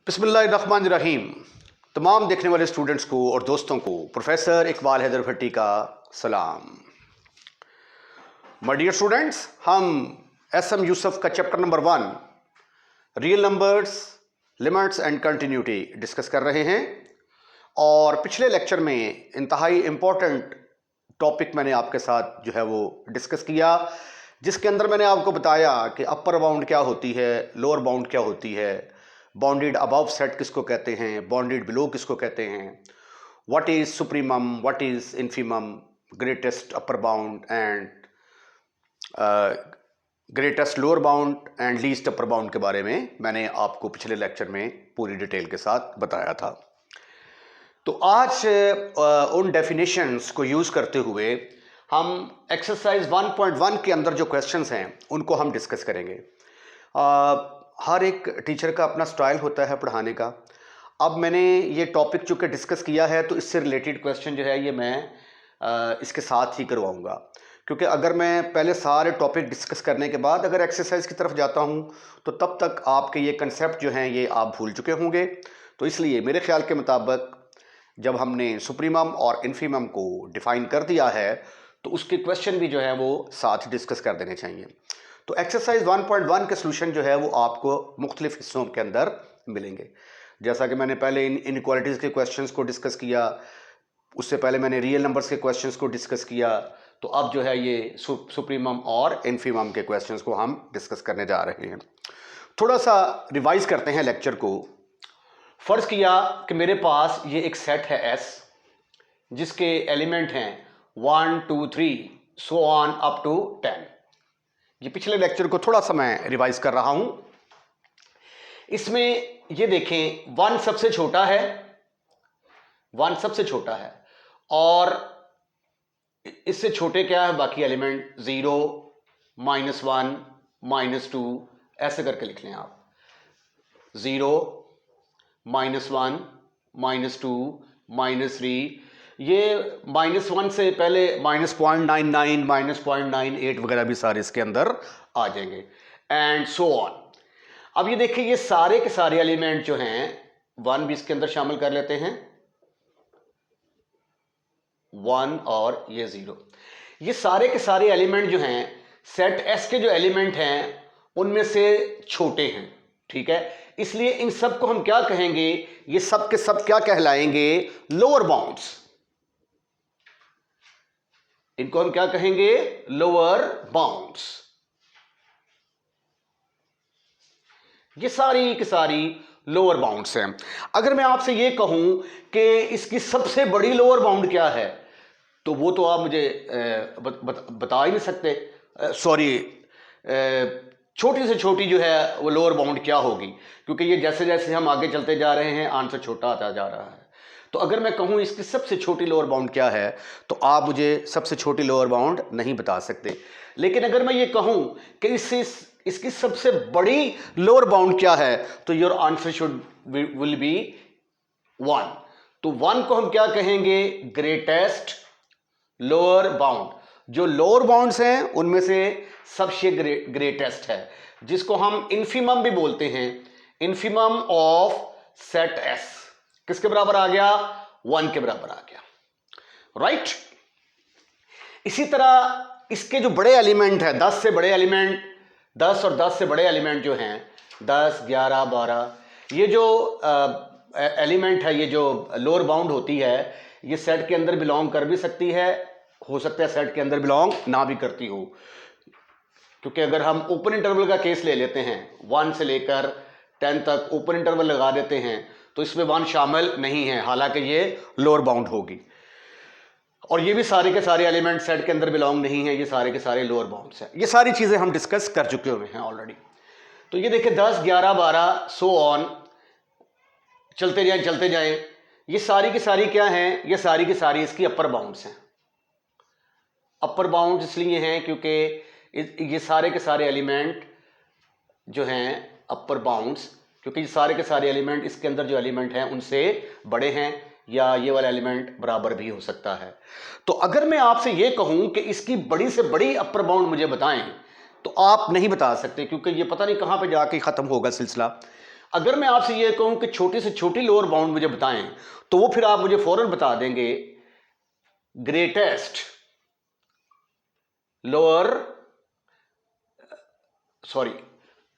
बिस्मिल्लाहिर्रहमानिर्रहीम। तमाम देखने वाले स्टूडेंट्स को और दोस्तों को प्रोफेसर इकबाल हैदर भट्टी का सलाम। माय डियर स्टूडेंट्स, हम एस.एम. यूसुफ का chapter number 1 real numbers, limits and continuity discuss कर रहे हैं। और पिछले लेक्चर में इंतहाई इम्पोर्टेंट टॉपिक मैंने आपके साथ जो है वो डिस्कस किया, जिसके अंदर मैंने आपको बताया कि अपर बाउंड क्या होती है, लोअर बाउंड क्या होती है, बाउंडेड अबव सेट किसको कहते हैं, बाउंडेड बिलो किसको कहते हैं, what is supremum, what is infimum, greatest upper bound and greatest lower bound and least upper bound के बारे में मैंने आपको पिछले लेक्चर में पूरी डिटेल के साथ बताया था। तो आज उन डेफिनेशंस को यूज़ करते हुए हम एक्सरसाइज 1.1 के अंदर जो क्वेश्चंस हैं उनको हम डिस्कस करेंगे। हर एक टीचर का अपना स्टाइल होता है पढ़ाने का। अब मैंने ये टॉपिक चूँकि डिस्कस किया है तो इससे रिलेटेड क्वेश्चन जो है ये मैं इसके साथ ही करवाऊँगा, क्योंकि अगर मैं पहले सारे टॉपिक डिस्कस करने के बाद अगर एक्सरसाइज की तरफ जाता हूँ तो तब तक आपके ये कंसेप्ट जो हैं ये आप भूल चुके होंगे। तो इसलिए मेरे ख्याल के मुताबिक जब हमने सुप्रीमम और इन्फीमम को डिफ़ाइन कर दिया है तो उसके क्वेश्चन भी जो है वो साथ डिस्कस कर देने चाहिए। तो एक्सरसाइज 1.1 के सॉल्यूशन जो है वो आपको मुख्तलिफ हिस्सों के अंदर मिलेंगे। जैसा कि मैंने पहले इनइक्वालिटीज़ के क्वेश्चंस को डिस्कस किया, उससे पहले मैंने रियल नंबर्स के क्वेश्चंस को डिस्कस किया, तो अब जो है ये सुप्रीमम और इन्फीमम के क्वेश्चंस को हम डिस्कस करने जा रहे हैं। थोड़ा सा रिवाइज करते हैं लेक्चर को। फ़र्ज़ किया कि मेरे पास ये एक सेट है S, जिसके एलिमेंट हैं 1 2 3 सो ऑन अप टू 10। ये पिछले लेक्चर को थोड़ा सा मैं रिवाइज कर रहा हूं। इसमें ये देखें 1 सबसे छोटा है, 1 सबसे छोटा है, और इससे छोटे क्या है बाकी एलिमेंट, 0 -1 -2 ऐसे करके लिख लें आप। 0 -1 -2 -3, ये -1 से पहले -0.99 -0.98 वगैरह भी सारे इसके अंदर आ जाएंगे एंड सो ऑन। अब ये देखिए ये सारे के सारे एलिमेंट जो हैं 1 भी इसके अंदर शामिल कर लेते हैं, 1 और ये 0। ये सारे के सारे एलिमेंट जो हैं सेट S के जो एलिमेंट हैं उनमें से छोटे हैं, ठीक है। इसलिए इन सब को हम क्या कहेंगे, ये सब के सब क्या कहलाएंगे, लोअर बाउंड्स। इनको हम क्या कहेंगे, लोअर बाउंड्स। ये सारी की सारी लोअर बाउंड्स हैं। अगर मैं आपसे ये कहूं कि इसकी सबसे बड़ी लोअर बाउंड क्या है, तो वो तो आप मुझे बता ही नहीं सकते। सॉरी, छोटी से छोटी जो है वो लोअर बाउंड क्या होगी, क्योंकि ये जैसे जैसे हम आगे चलते जा रहे हैं आंसर छोटा आता जा रहा है। तो अगर मैं कहूँ इसकी सबसे छोटी लोअर बाउंड क्या है, तो आप मुझे सबसे छोटी लोअर बाउंड नहीं बता सकते। लेकिन अगर मैं ये कहूँ कि इसकी सबसे बड़ी लोअर बाउंड क्या है, तो योर आंसर विल बी 1। तो 1 को हम क्या कहेंगे, ग्रेटेस्ट लोअर बाउंड। जो लोअर बाउंड्स हैं उनमें से सबसे ग्रेटेस्ट है, जिसको हम इन्फीमम भी बोलते हैं। इन्फीमम ऑफ सेट S किसके बराबर आ गया, 1 के बराबर आ गया, राइट। इसी तरह इसके जो बड़े एलिमेंट है, 10 से बड़े एलिमेंट, 10 और 10 से बड़े एलिमेंट जो हैं 10 11 12, ये जो एलिमेंट है, ये जो लोअर बाउंड होती है, ये सेट के अंदर बिलोंग कर भी सकती है, हो सकता है सेट के अंदर बिलोंग ना भी करती हो। क्योंकि अगर हम ओपन इंटरवल का केस ले लेते हैं, 1 से लेकर 10 तक ओपन इंटरवल लगा देते हैं, तो इसमें 1 शामिल नहीं है, हालांकि ये लोअर बाउंड होगी। और ये भी सारे के सारे एलिमेंट सेट के अंदर बिलोंग नहीं है, ये सारे के सारे लोअर बाउंड्स हैं। ये सारी चीज़ें हम डिस्कस कर चुके हुए हैं ऑलरेडी। तो ये देखिए 10 11 12 सो ऑन, चलते जाएं। ये सारी की सारी क्या हैं, ये सारी की सारी इसकी अपर बाउंड्स हैं। अपर बाउंड इसलिए हैं क्योंकि ये सारे के सारे एलिमेंट जो हैं अपर बाउंड्स, क्योंकि ये सारे के सारे एलिमेंट इसके अंदर जो एलिमेंट हैं उनसे बड़े हैं, या ये वाला एलिमेंट बराबर भी हो सकता है। तो अगर मैं आपसे ये कहूं कि इसकी बड़ी से बड़ी अपर बाउंड मुझे बताएं, तो आप नहीं बता सकते, क्योंकि ये पता नहीं कहां पे जाके ख़त्म होगा सिलसिला। अगर मैं आपसे ये कहूं कि छोटी से छोटी लोअर बाउंड मुझे बताएं, तो वो फिर आप मुझे फौरन बता देंगे ग्रेटेस्ट लोअर, सॉरी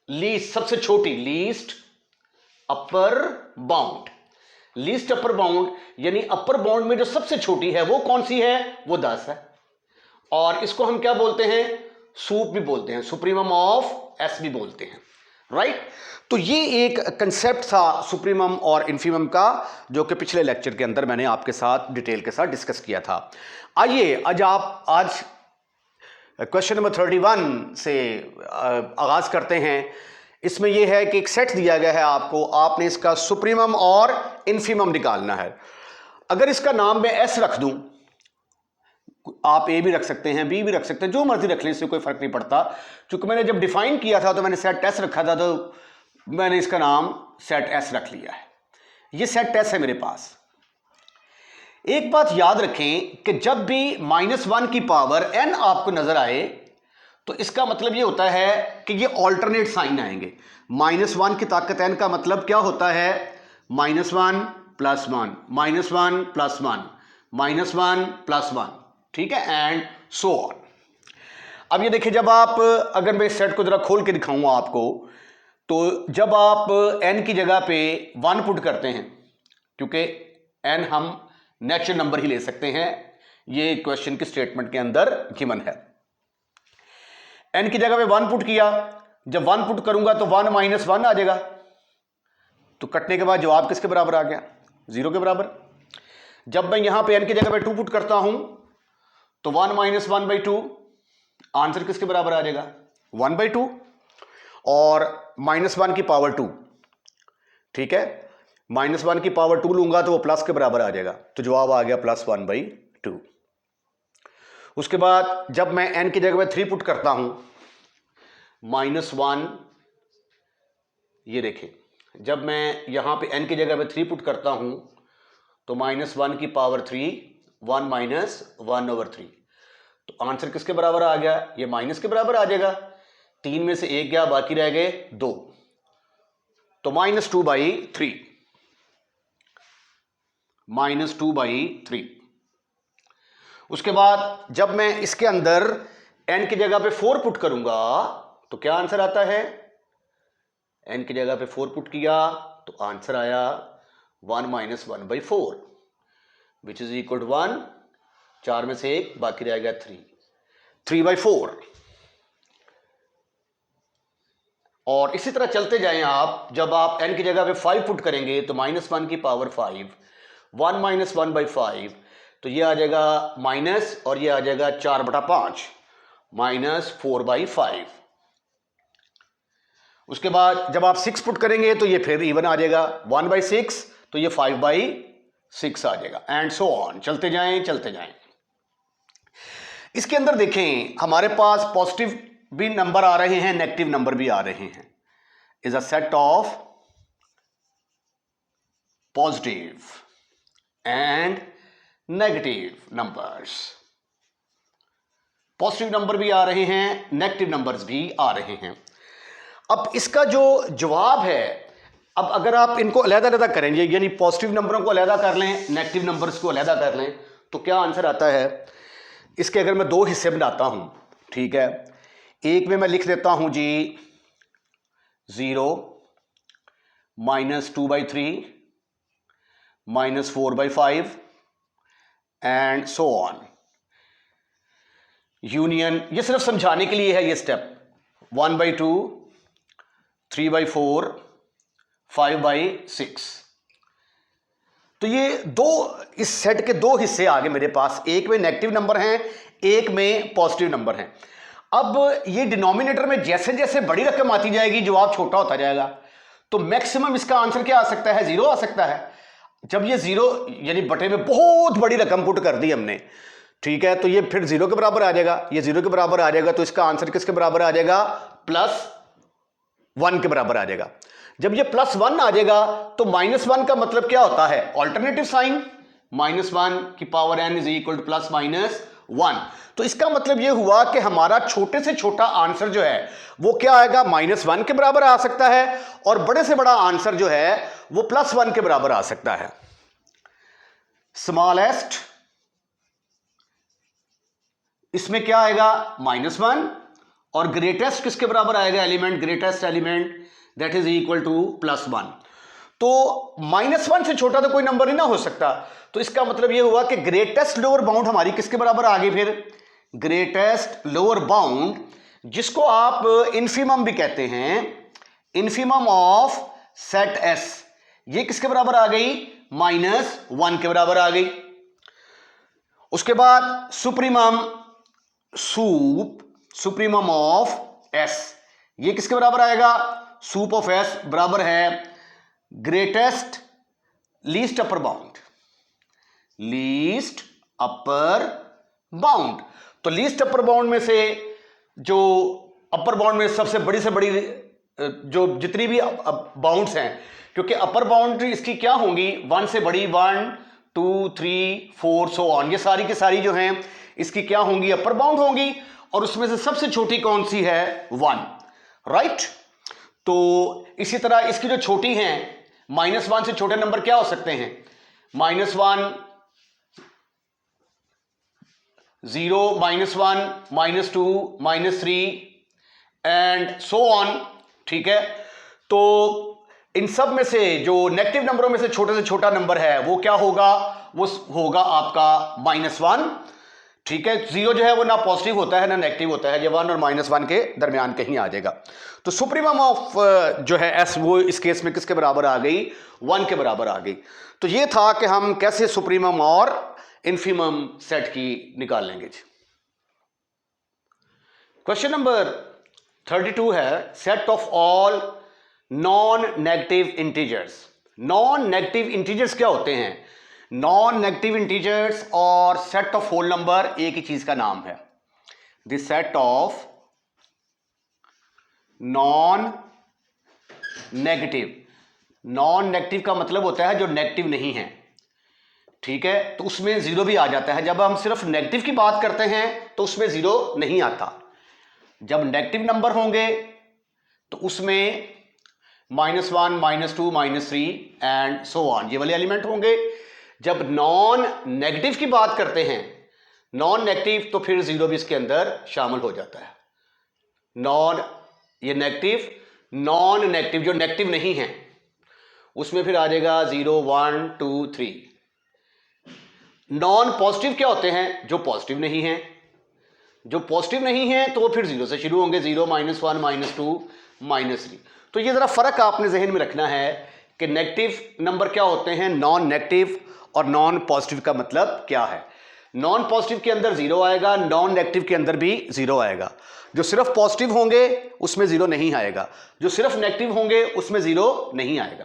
लीस्ट, सबसे छोटी, least upper bound. Least upper bound यानी अपर बाउंड में जो सबसे छोटी है वो कौन सी है? वो 10 है। और इसको हम क्या बोलते हैं? सूप भी बोलते हैं, सुप्रीमम ऑफ एस भी बोलते हैं, राइट। तो ये एक कंसेप्ट था सुप्रीमम और इन्फीमम का, जो कि पिछले लेक्चर के अंदर मैंने आपके साथ डिटेल के साथ डिस्कस किया था। आइए आज क्वेश्चन नंबर 31 से आगाज करते हैं। इसमें यह है कि एक सेट दिया गया है आपको, आपने इसका सुप्रीमम और इन्फीमम निकालना है। अगर इसका नाम मैं एस रख दूं, आप ए भी रख सकते हैं, बी भी रख सकते हैं, जो मर्जी रख लें, इससे कोई फर्क नहीं पड़ता। क्योंकि मैंने जब डिफाइन किया था तो मैंने सेट एस रखा था, तो मैंने इसका नाम सेट एस रख लिया है। ये सेट एस है मेरे पास। एक बात याद रखें कि जब भी -1 की पावर n आपको नजर आए तो इसका मतलब ये होता है कि ये ऑल्टरनेट साइन आएंगे। -1 की ताकत n का मतलब क्या होता है? -1 + 1, -1 + 1, -1 + 1, ठीक है, एंड सो ऑन। अब ये देखिए, जब आप, अगर मैं इस सेट को जरा खोल के दिखाऊंगा आपको, तो जब आप n की जगह पे 1 पुट करते हैं, क्योंकि n हम नेचुरल नंबर ही ले सकते हैं, ये क्वेश्चन की स्टेटमेंट के अंदर गिवन है। n की जगह पे 1 पुट किया, जब 1 पुट करूंगा तो 1 - 1 आ जाएगा, तो कटने के बाद जवाब किसके बराबर आ गया? 0 के बराबर। जब मैं यहां पे n की जगह पे 2 पुट करता हूं तो 1 - 1/2, आंसर किसके बराबर आ जाएगा? 1/2, और -1 की पावर 2, ठीक है, -1 की पावर 2 लूंगा तो वो प्लस के बराबर आ जाएगा, तो जवाब आ गया +1/2। उसके बाद जब मैं n की जगह पे 3 पुट करता हूं, -1, ये देखें, जब मैं यहां पे n की जगह पे 3 पुट करता हूं तो -1 की पावर 3, 1 - 1/3, तो आंसर किसके बराबर आ गया? ये माइनस के बराबर आ जाएगा। 3 में से 1 गया, बाकी रह गए 2, तो -2/3, -2/3। उसके बाद जब मैं इसके अंदर n की जगह पे 4 पुट करूंगा तो क्या आंसर आता है? n की जगह पे 4 पुट किया तो आंसर आया 1 - 1/4, विच इज इक्वल टू 1, 4 में से 1 बाकी रह गया 3, 3/4। और इसी तरह चलते जाएं आप, जब आप n की जगह पे 5 पुट करेंगे तो -1 की पावर 5, 1 - 1/5, तो ये आ जाएगा माइनस, और ये आ जाएगा 4/5, -4/5। उसके बाद जब आप 6 पुट करेंगे तो ये फिर इवन आ जाएगा, 1/6, तो ये 5/6 आ जाएगा, एंड सो ऑन। चलते जाएं चलते जाएं। इसके अंदर देखें, हमारे पास पॉजिटिव भी नंबर आ रहे हैं, नेगेटिव नंबर भी आ रहे हैं। Is a set of positive and negative numbers. Positive number भी आ रहे हैं, नेगेटिव नंबर्स भी आ रहे हैं। अब इसका जो जवाब है, अब अगर आप इनको अलग-अलग करेंगे, यानी पॉजिटिव नंबरों को अलग कर लें, नेगेटिव नंबर्स को अलग कर लें, तो क्या आंसर आता है? इसके अगर मैं 2 हिस्से बनाता हूं, ठीक है, एक में मैं लिख देता हूं जी 0, -2/3, -4/5, एंड सो ऑन। यूनियन, ये सिर्फ समझाने के लिए है ये स्टेप, 1/2, 3/4, 5/6। तो ये दो, इस सेट के 2 हिस्से आ गए मेरे पास, एक में नेगेटिव नंबर हैं, एक में पॉजिटिव नंबर हैं। अब ये डिनोमिनेटर में जैसे जैसे बड़ी रकम आती जाएगी जवाब छोटा होता जाएगा, तो मैक्सिमम इसका आंसर क्या आ सकता है? 0 आ सकता है। जब ये 0 यानी बटे में बहुत बड़ी रकम पुट कर दी हमने, ठीक है, तो ये फिर 0 के बराबर आ जाएगा, ये 0 के बराबर आ जाएगा, तो इसका आंसर किसके बराबर आ जाएगा? +1 के बराबर आ जाएगा। जब ये +1 आ जाएगा तो -1 का मतलब क्या होता है? ऑल्टरनेटिव साइन, -1 की power n is equal to +- 1। तो इसका मतलब यह हुआ कि हमारा छोटे से छोटा आंसर जो है वो क्या आएगा, -1 के बराबर आ सकता है, और बड़े से बड़ा आंसर जो है वो +1 के बराबर आ सकता है। स्मॉलेस्ट इसमें क्या आएगा, -1, और ग्रेटेस्ट किसके बराबर आएगा element, greatest element that is equal to +1। तो -1 से छोटा तो कोई नंबर ही ना हो सकता। तो इसका मतलब यह हुआ कि ग्रेटेस्ट लोअर बाउंड हमारी किसके बराबर आ गई, फिर ग्रेटेस्ट लोअर बाउंड, जिसको आप इन्फिमम भी कहते हैं, इन्फिमम ऑफ सेट एस, ये किसके बराबर आ गई, -1 के बराबर आ गई। उसके बाद सुप्रीमम, सुप्रीमम ऑफ एस, ये किसके बराबर आएगा, सुप ऑफ एस बराबर है greatest least upper bound, least upper bound. तो लीस्ट अपर बाउंड में से जो अपर बाउंड में सबसे बड़ी से बड़ी जो जितनी भी बाउंड्स हैं, क्योंकि अपर बाउंड्री इसकी क्या होंगी, 1 से बड़ी, 1 2 3 4 सो ऑन, ये सारी की सारी जो हैं इसकी क्या होंगी, अपर बाउंड होंगी, और उसमें से सबसे छोटी कौन सी है, 1, राइट। तो इसी तरह इसकी जो छोटी हैं, -1 से छोटे नंबर क्या हो सकते हैं, -1 0 -1 -2 -3 एंड सो ऑन, ठीक है। तो इन सब में से जो नेगेटिव नंबरों में से छोटा नंबर है वो क्या होगा, वो होगा आपका -1, ठीक है। 0 जो है वो ना पॉजिटिव होता है ना नेगेटिव होता है, ये 1 और -1 के दरमियान कहीं आ जाएगा। तो सुप्रीमम ऑफ जो है एस, वो इस केस में किसके बराबर आ गई, 1 के बराबर आ गई। तो ये था कि हम कैसे सुप्रीमम और इन्फीमम सेट की निकाल लेंगे। क्वेश्चन नंबर 32 है, set of all non negative integers. Non negative integers क्या होते हैं, नॉन नेगेटिव इंटीजर्स और सेट ऑफ होल नंबर एक ही चीज का नाम है। The set of non negative, non negative का मतलब होता है जो नेगेटिव नहीं है, ठीक है। तो उसमें 0 भी आ जाता है। जब हम सिर्फ नेगेटिव की बात करते हैं तो उसमें 0 नहीं आता। जब नेगेटिव नंबर होंगे तो उसमें -1 -2 -3 एंड सो ऑन, ये वाले एलिमेंट होंगे। जब नॉन नेगेटिव की बात करते हैं, नॉन नेगेटिव, तो फिर 0 भी इसके अंदर शामिल हो जाता है। नॉन, ये नेगेटिव, नॉन नेगेटिव जो नेगेटिव नहीं है उसमें फिर आ जाएगा 0 1 2 3। नॉन पॉजिटिव क्या होते हैं, जो पॉजिटिव नहीं है, जो पॉजिटिव नहीं है तो वो फिर 0 से शुरू होंगे, 0 -1 -2 -3। तो ये जरा फर्क आपने जहन में रखना है कि नेगेटिव नंबर क्या होते हैं, नॉन नेगेटिव, और नॉन पॉजिटिव का मतलब क्या है। नॉन पॉजिटिव के अंदर 0 आएगा, नॉन नेगेटिव के अंदर भी 0 आएगा। जो सिर्फ पॉजिटिव होंगे उसमें 0 नहीं आएगा, जो सिर्फ नेगेटिव होंगे उसमें 0 नहीं आएगा।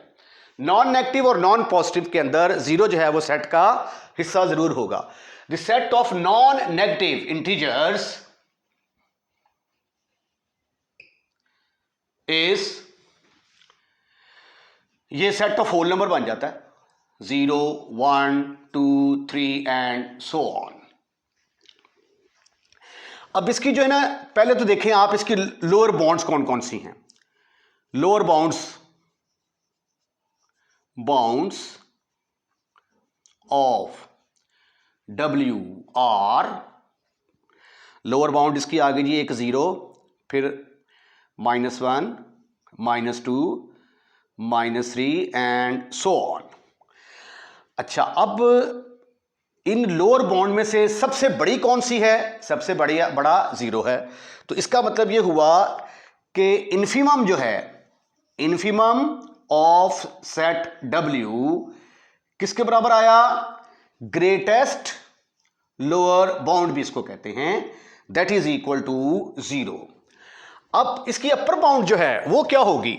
नॉन नेगेटिव और नॉन पॉजिटिव के अंदर 0 जो है वो सेट का हिस्सा जरूर होगा। The set of non negative integers is, ये सेट ऑफ होल नंबर बन जाता है, 0 1 2 3 एंड सो ऑन। अब इसकी जो है ना, पहले तो देखें आप इसकी लोअर बाउंड्स कौन कौन सी हैं। Lower bounds of W are, lower bound इसकी आ गई जी एक 0, फिर -1 -2 -3 एंड सो ऑन। अच्छा, अब इन लोअर बाउंड में से सबसे बड़ी कौन सी है, सबसे बड़ा 0 है। तो इसका मतलब ये हुआ कि इन्फीमम जो है, इन्फीमम ऑफ सेट W किसके बराबर आया, ग्रेटेस्ट लोअर बाउंड भी इसको कहते हैं, दैट इज इक्वल टू 0। अब इसकी अपर बाउंड जो है वो क्या होगी,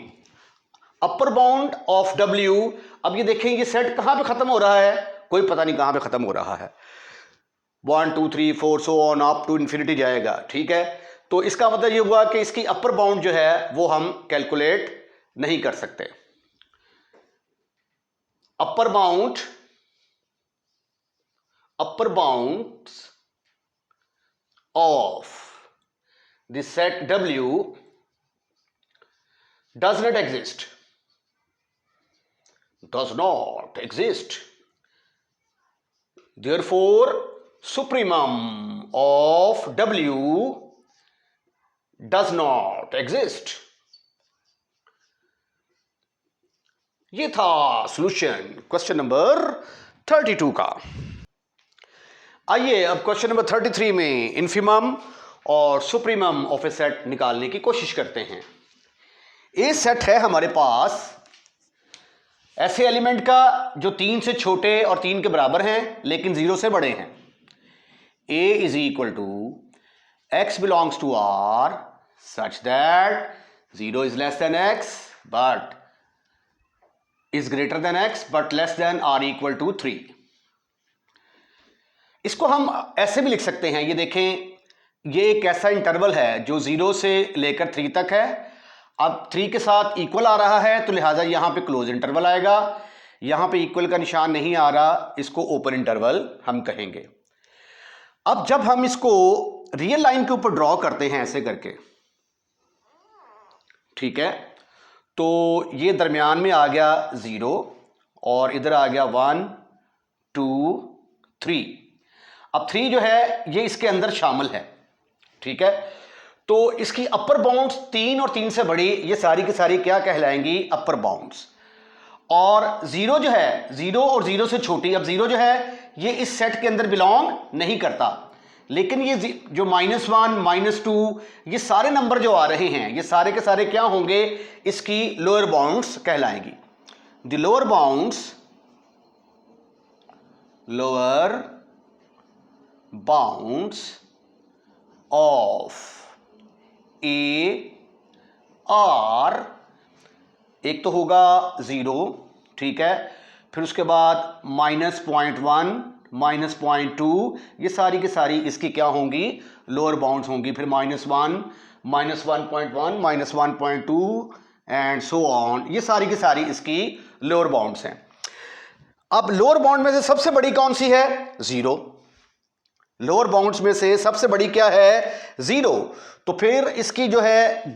अपर बाउंड ऑफ W। अब ये देखें ये सेट कहां पे खत्म हो रहा है, कोई पता नहीं कहां पे खत्म हो रहा है, 1 2 3 4 so on up to infinity जाएगा, ठीक है। तो इसका मतलब ये हुआ कि इसकी अपर बाउंड जो है वो हम कैलकुलेट नहीं कर सकते। अपर bounds of the set W does not exist. Does not exist. Therefore, supremum of W does not exist. ये था सॉल्यूशन क्वेश्चन नंबर 32 का। आइए अब क्वेश्चन नंबर 33 में इन्फिमम और सुप्रीमम ऑफ ए सेट निकालने की कोशिश करते हैं। ए सेट है हमारे पास ऐसे एलिमेंट का जो 3 से छोटे और 3 के बराबर हैं लेकिन 0 से बड़े हैं। A is equal to x belongs to R such that 0 is less than x but is greater than x but less than r equal to 3। इसको हम ऐसे भी लिख सकते हैं, ये देखें ये एक ऐसा इंटरवल है जो 0 से लेकर 3 तक है। अब 3 के साथ इक्वल आ रहा है तो लिहाजा यहां पे क्लोज इंटरवल आएगा। यहां पे इक्वल का निशान नहीं आ रहा, इसको ओपन इंटरवल हम कहेंगे। अब जब हम इसको रियल लाइन के ऊपर ड्रॉ करते हैं ऐसे करके, ठीक है, तो ये दरमियान में आ गया 0 और इधर आ गया 1 2 3। अब 3 जो है ये इसके अंदर शामिल है, ठीक है। तो इसकी अपर बाउंड्स 3 और 3 से बड़ी ये सारी की सारी क्या कहलाएंगी? अपर बाउंड्स। और 0 जो है 0 और 0 से छोटी, अब 0 जो है ये इस सेट के अंदर बिलोंग नहीं करता, लेकिन ये जो -1 -2 ये सारे नंबर जो आ रहे हैं ये सारे के सारे क्या होंगे? इसकी लोअर बाउंड्स कहलाएंगी। The lower bounds of A are, एक तो होगा 0, ठीक है, फिर उसके बाद -0.1 -0.2 ये सारी की सारी इसकी क्या होंगी? लोअर बाउंड्स होंगी। फिर -1 -1.1 -1.2 एंड सो ऑन, ये सारी की सारी इसकी लोअर बाउंड्स हैं। अब लोअर बाउंड में से सबसे बड़ी कौन सी है? 0। लोअर बाउंड्स में से सबसे बड़ी क्या है? 0। तो फिर इसकी जो है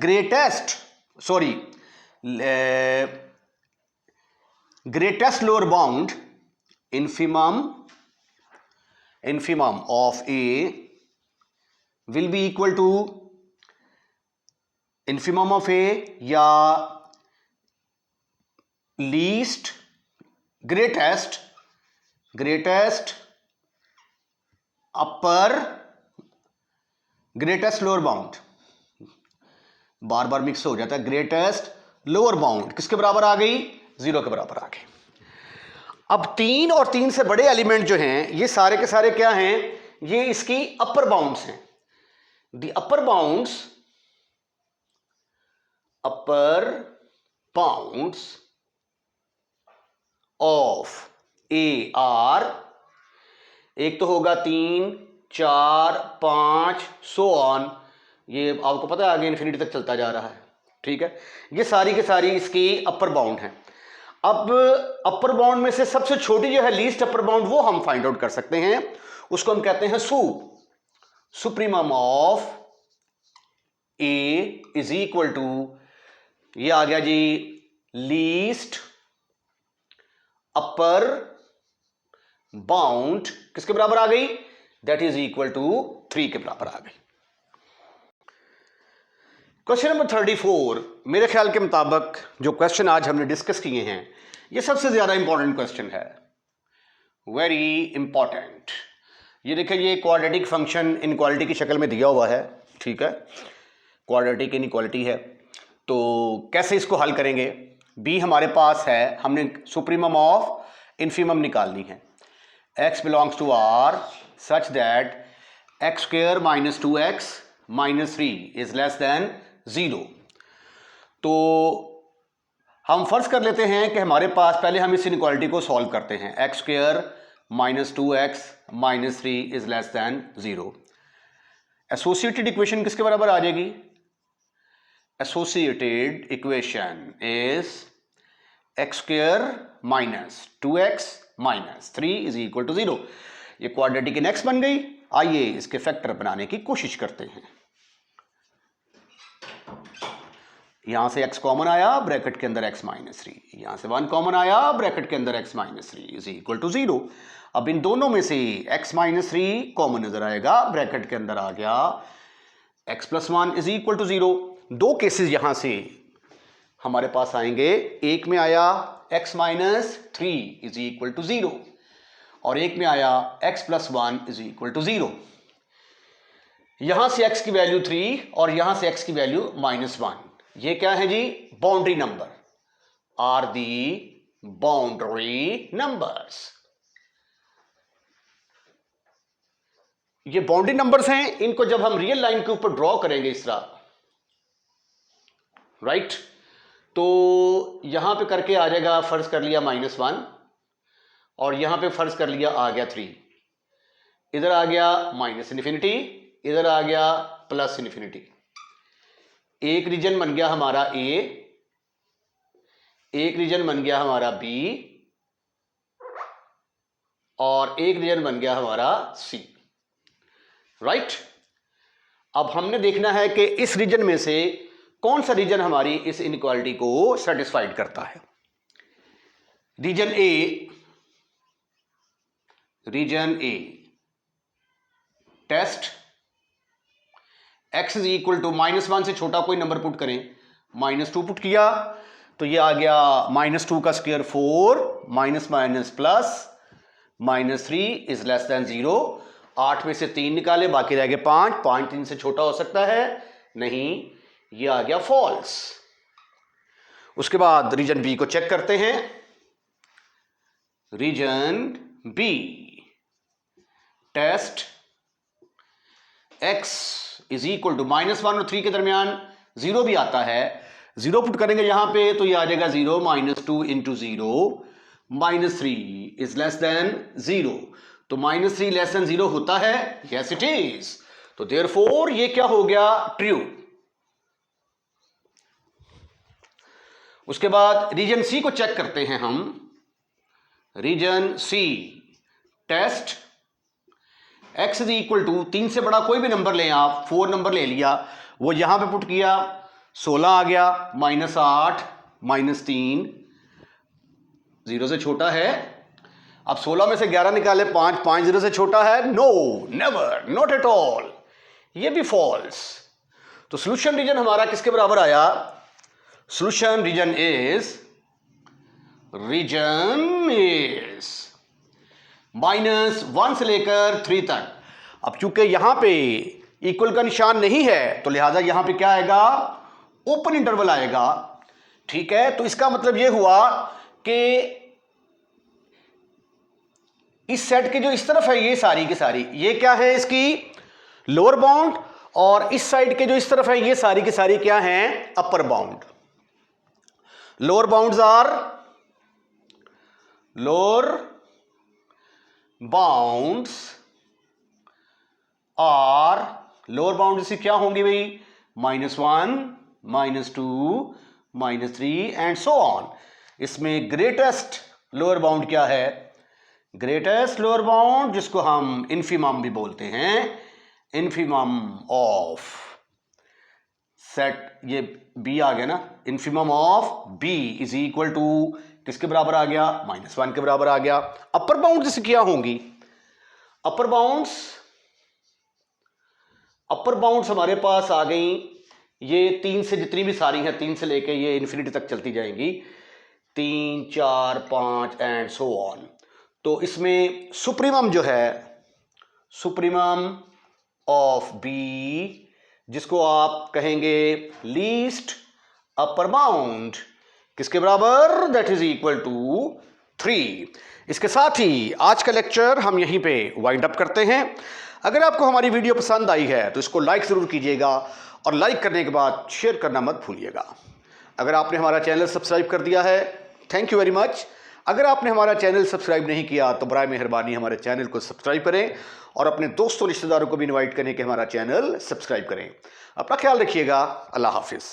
greatest lower bound infimum of A will be equal to infimum of A या least greatest upper greatest lower bound, बार बार मिक्स हो जाता है। ग्रेटेस्ट लोअर बाउंड किसके बराबर आ गई? 0 के बराबर आ गई। अब 3 और 3 से बड़े एलिमेंट जो हैं ये सारे के सारे क्या हैं? ये इसकी अपर बाउंड्स हैं। The upper bounds of A are, एक तो होगा 3 4 5 सो ऑन, ये आपको पता है आगे इन्फिनिटी तक चलता जा रहा है, ठीक है। ये सारी के सारी इसकी अपर बाउंड हैं। अब अपर बाउंड में से सबसे छोटी जो है लीस्ट अपर बाउंड वो हम फाइंड आउट कर सकते हैं, उसको हम कहते हैं supremum of A is equal to, ये आ गया जी लीस्ट अपर बाउंड किसके बराबर आ गई? दैट इज इक्वल टू 3 के बराबर आ गई। क्वेश्चन नंबर 34 मेरे ख्याल के मुताबिक जो क्वेश्चन आज हमने डिस्कस किए हैं ये सबसे ज्यादा इंपॉर्टेंट क्वेश्चन है, वेरी इंपॉर्टेंट। ये देखिए ये क्वाड्रेटिक फंक्शन इनइक्वालिटी की शक्ल में दिया हुआ है, ठीक है, क्वाड्रेटिक इनइक्वालिटी है। तो कैसे इसको हल करेंगे? बी हमारे पास है, हमने सुप्रीमम ऑफ इन्फीमम निकालनी है। x belongs to r such that x² - 2x - 3 is less than 0। तो हम फर्ज कर लेते हैं कि हमारे पास, पहले हम इस इनइक्वालिटी को सॉल्व करते हैं। x² - 2x - 3 is less than 0। Associated equation किसके बराबर आ जाएगी? Associated equation is x² - 2x - 3 is equal to 0। ये क्वाड्रेटिक इन x बन गई आइए इसके फैक्टर बनाने की कोशिश करते हैं। यहां से x कॉमन आया, ब्रैकेट के अंदर x माइनस 3, यहां से 1 कॉमन आया, ब्रैकेट के अंदर x minus 3 is equal to 0। अब इन दोनों में से x माइनस 3 कॉमन नजर आएगा, ब्रैकेट के अंदर आ गया x plus 1 is equal to 0। दो केसेस यहां से हमारे पास आएंगे, एक में आया x minus 3 is equal to 0 और एक में आया x plus 1 is equal to 0। यहां से x की वैल्यू 3 और यहां से x की वैल्यू -1, ये क्या है जी? Boundary number, are the boundary numbers. ये बाउंड्री नंबर्स हैं, इनको जब हम रियल लाइन के ऊपर ड्रॉ करेंगे इस तरह, राइट, तो यहां पे करके आ जाएगा, फर्ज कर लिया -1 और यहां पे फर्ज कर लिया आ गया 3, इधर आ गया -इन्फिनिटी, इधर आ गया +इन्फिनिटी। एक रीजन बन गया हमारा A, एक रीजन बन गया हमारा B और एक रीजन बन गया हमारा C, राइट। अब हमने देखना है कि इस रीजन में से कौन सा रीजन हमारी इस इनइक्वालिटी को सेटिस्फाइड करता है। Region A test x is equal to -1 से छोटा कोई नंबर पुट करें, -2 पुट किया तो ये आ गया -2 का square 4, minus minus plus, -3 is less than 0। 8 में से 3 निकाले, बाकी रह गए 5, 5 3 से छोटा हो सकता है नहीं, ये आ गया फॉल्स। उसके बाद रीजन बी को चेक करते हैं। Region B test x is equal to -1 और 3 के दरमियान 0 भी आता है, 0 पुट करेंगे यहां पे तो ये आ जाएगा 0, -2 इंटू 0, -3 इज लेस देन 0। तो -3 लेस देन 0 होता है, यस इट इज। तो देयरफॉर ये क्या हो गया? ट्रू। उसके बाद रीजन सी को चेक करते हैं हम। Region C test x is equal to 3 से बड़ा कोई भी नंबर लें आप, 4 नंबर ले लिया, वो यहां पे पुट किया, 16 आ गया, -8 -3 0 से छोटा है। अब 16 में से 11 निकाले, 5 5 0 से छोटा है, no never, not at all, ये भी फॉल्स। तो सॉल्यूशन रीजन हमारा किसके बराबर आया? सॉल्यूशन रीजन इज -1 से लेकर 3 तक। अब चूंकि यहां पे इक्वल का निशान नहीं है तो लिहाजा यहां पे क्या आएगा? ओपन इंटरवल आएगा, ठीक है। तो इसका मतलब यह हुआ कि इस सेट के जो इस तरफ है ये सारी की सारी, ये क्या है? इसकी लोअर बाउंड, और इस साइड के जो इस तरफ है ये सारी की सारी क्या हैं? Upper bound. Lower bounds are, lower bounds are, lower bound से क्या होंगी भाई? -1 -2 -3 एंड सो ऑन। इसमें ग्रेटेस्ट लोअर बाउंड क्या है? ग्रेटेस्ट लोअर बाउंड, जिसको हम इन्फिमम भी बोलते हैं, इन्फिमम ऑफ सेट, ये बी आ गया ना, infimum of B is equal to किसके बराबर आ गया? -1 के बराबर आ गया। अपर बाउंड जैसे क्या होंगी? अपर बाउंड्स हमारे पास आ गई, ये 3 से जितनी भी सारी हैं, 3 से लेके ये इन्फिनिटी तक चलती जाएंगी, 3 4 5 एंड सो ऑन। तो इसमें सुप्रीमम जो है, सुप्रीमम ऑफ बी, जिसको आप कहेंगे लीस्ट अपर बाउंड, किसके बराबर? That is equal to 3। इसके साथ ही आज का लेक्चर हम यहीं पे वाइंड अप करते हैं। अगर आपको हमारी वीडियो पसंद आई है तो इसको लाइक ज़रूर कीजिएगा और लाइक करने के बाद शेयर करना मत भूलिएगा। अगर आपने हमारा चैनल सब्सक्राइब कर दिया है, थैंक यू वेरी मच। अगर आपने हमारा चैनल सब्सक्राइब नहीं किया तो बराए मेहरबानी हमारे चैनल को सब्सक्राइब करें और अपने दोस्तों रिश्तेदारों को भी इनवाइट करें कि हमारा चैनल सब्सक्राइब करें। अपना ख्याल रखिएगा। अल्लाह हाफिज़।